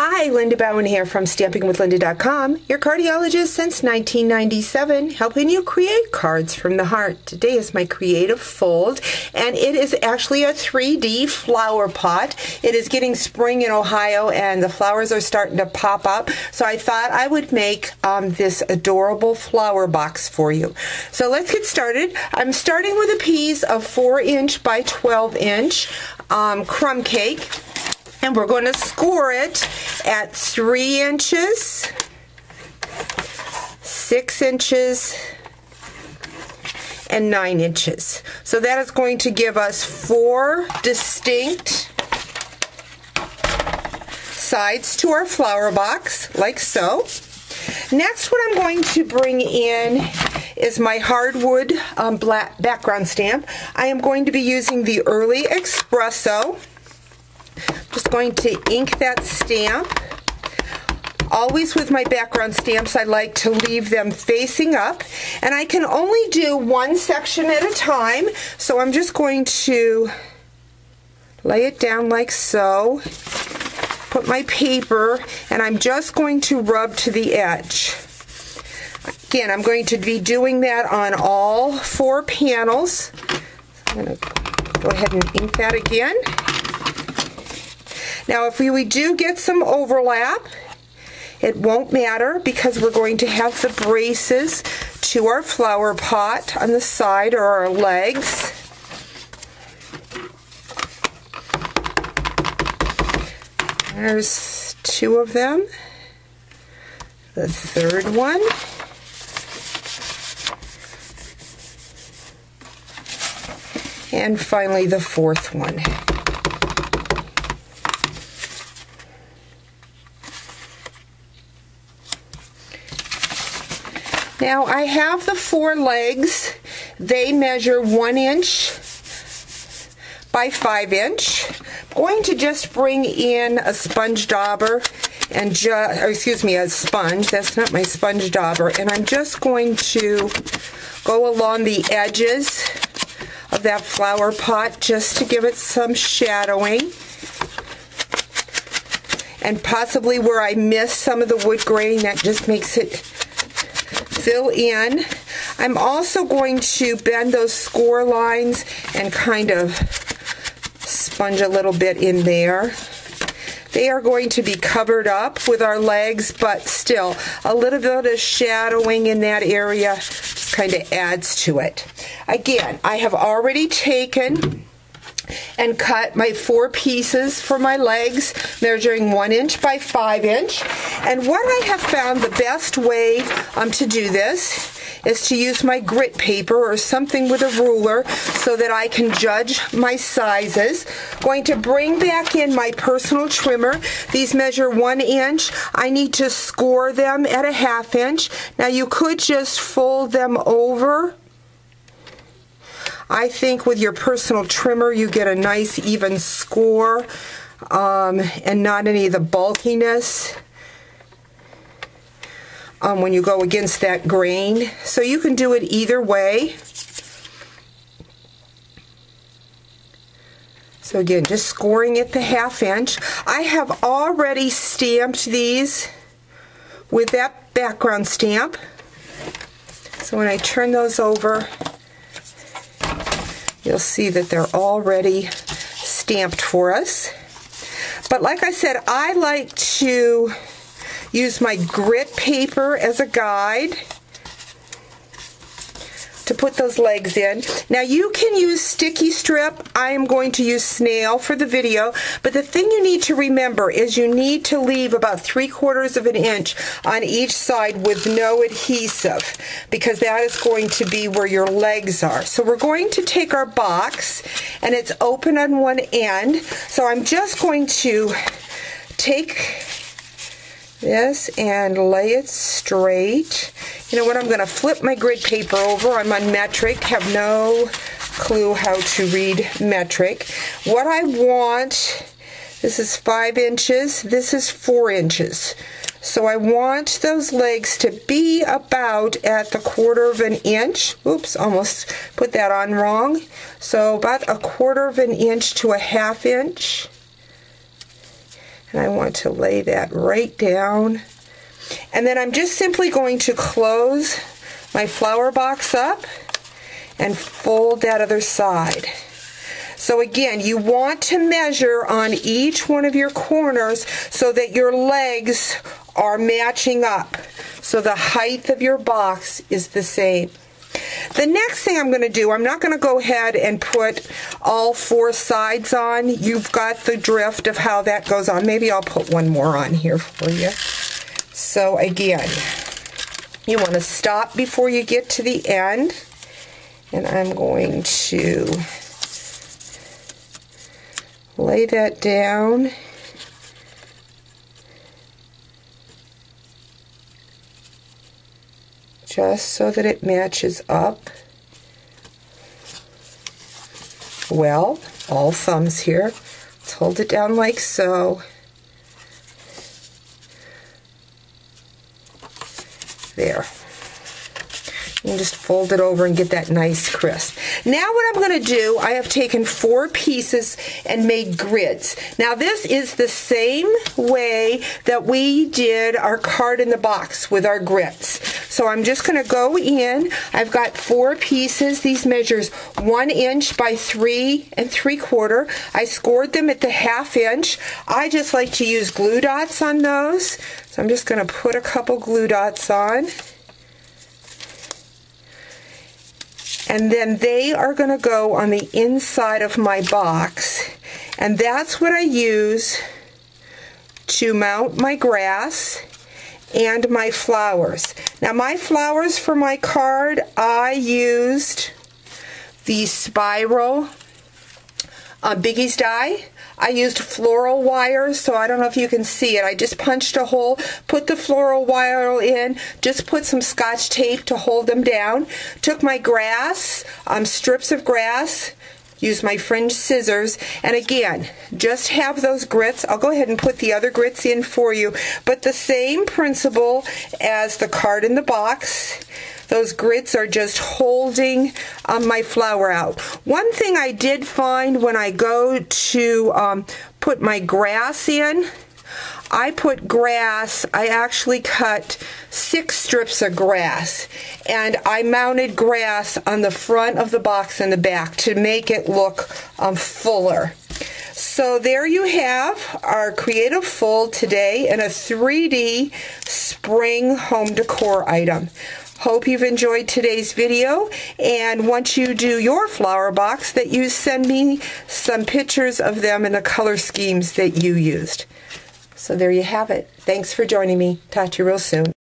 Hi, Linda Bowen here from StampingWithLinda.com, your cardiologist since 1997, helping you create cards from the heart. Today is my creative fold, and it is actually a 3D flower pot. It is getting spring in Ohio, and the flowers are starting to pop up, so I thought I would make this adorable flower box for you. So let's get started. I'm starting with a piece of 4-inch by 12-inch crumb cake. And we're going to score it at 3 inches, 6 inches, and 9 inches. So that is going to give us 4 distinct sides to our flower box, like so. Next, what I'm going to bring in is my hardwood black background stamp. I am going to be using the Early Espresso. Just going to ink that stamp. Always with my background stamps, I like to leave them facing up, and I can only do one section at a time, so I'm just going to lay it down like so, put my paper, and I'm just going to rub to the edge. Again, I'm going to be doing that on all 4 panels. I'm going to go ahead and ink that again. Now, if we do get some overlap, it won't matter because we're going to have the braces to our flower pot on the side, or our legs. There's 2 of them. The 3rd one. And finally the 4th one. Now I have the 4 legs. They measure 1 inch by 5 inch. I'm going to just bring in a sponge dauber and a sponge. That's not my sponge dauber. And I'm just going to go along the edges of that flower pot just to give it some shadowing. And possibly where I missed some of the wood grain, that just makes it fill in. I'm also going to bend those score lines and kind of sponge a little bit in there. They are going to be covered up with our legs, but still a little bit of shadowing in that area just kind of adds to it. Again, I have already taken and cut my 4 pieces for my legs, measuring 1 inch by 5 inch. And what I have found the best way to do this is to use my grit paper or something with a ruler so that I can judge my sizes. Going to bring back in my personal trimmer. These measure 1 inch. I need to score them at a 1/2 inch. Now you could just fold them over. I think with your personal trimmer you get a nice even score and not any of the bulkiness when you go against that grain. So you can do it either way. So again, just scoring at the 1/2 inch. I have already stamped these with that background stamp. So when I turn those over, you'll see that they're already stamped for us. But like I said, I like to use my grit paper as a guide to put those legs in. Now you can use sticky strip. I am going to use snail for the video, but the thing you need to remember is you need to leave about 3/4 of an inch on each side with no adhesive, because that is going to be where your legs are. So we're going to take our box, and it's open on one end, so I'm just going to take this and lay it straight. You know what, I'm going to flip my grid paper over. I'm on metric, have no clue how to read metric. What I want, this is 5 inches, this is 4 inches. So I want those legs to be about at the 1/4 of an inch. Oops, almost put that on wrong. So about a 1/4 of an inch to a 1/2 inch. And I want to lay that right down. And then I'm just simply going to close my flower box up and fold that other side. So again, you want to measure on each one of your corners so that your legs are matching up, so the height of your box is the same. The next thing I'm going to do, I'm not going to go ahead and put all 4 sides on. You've got the drift of how that goes on. Maybe I'll put one more on here for you. So again, you want to stop before you get to the end. And I'm going to lay that down. Just so that it matches up. Well, all thumbs here. Let's hold it down like so. There. You can just fold it over and get that nice crisp. Now what I'm going to do, I have taken 4 pieces and made grids. Now this is the same way that we did our card in the box with our grids. So I'm just going to go in. I've got 4 pieces. These measures 1 inch by 3 3/4. I scored them at the 1/2 inch. I just like to use glue dots on those. So I'm just going to put a couple glue dots on. And then they are going to go on the inside of my box. And that's what I use to mount my grass and my flowers. Now my flowers for my card, I used the spiral Biggie's die. I used floral wire, so I don't know if you can see it. I just punched a hole, put the floral wire in, just put some Scotch tape to hold them down. Took my grass, strips of grass, used my fringe scissors, and again, just have those grits. I'll go ahead and put the other grits in for you, but the same principle as the card in the box. Those grits are just holding my flower out. One thing I did find when I go to put my grass in, I put grass, I actually cut 6 strips of grass, and I mounted grass on the front of the box and the back to make it look fuller. So there you have our creative fold today in a 3D spring home decor item. Hope you've enjoyed today's video, and once you do your flower box, that you send me some pictures of them and the color schemes that you used. So there you have it. Thanks for joining me. Talk to you real soon.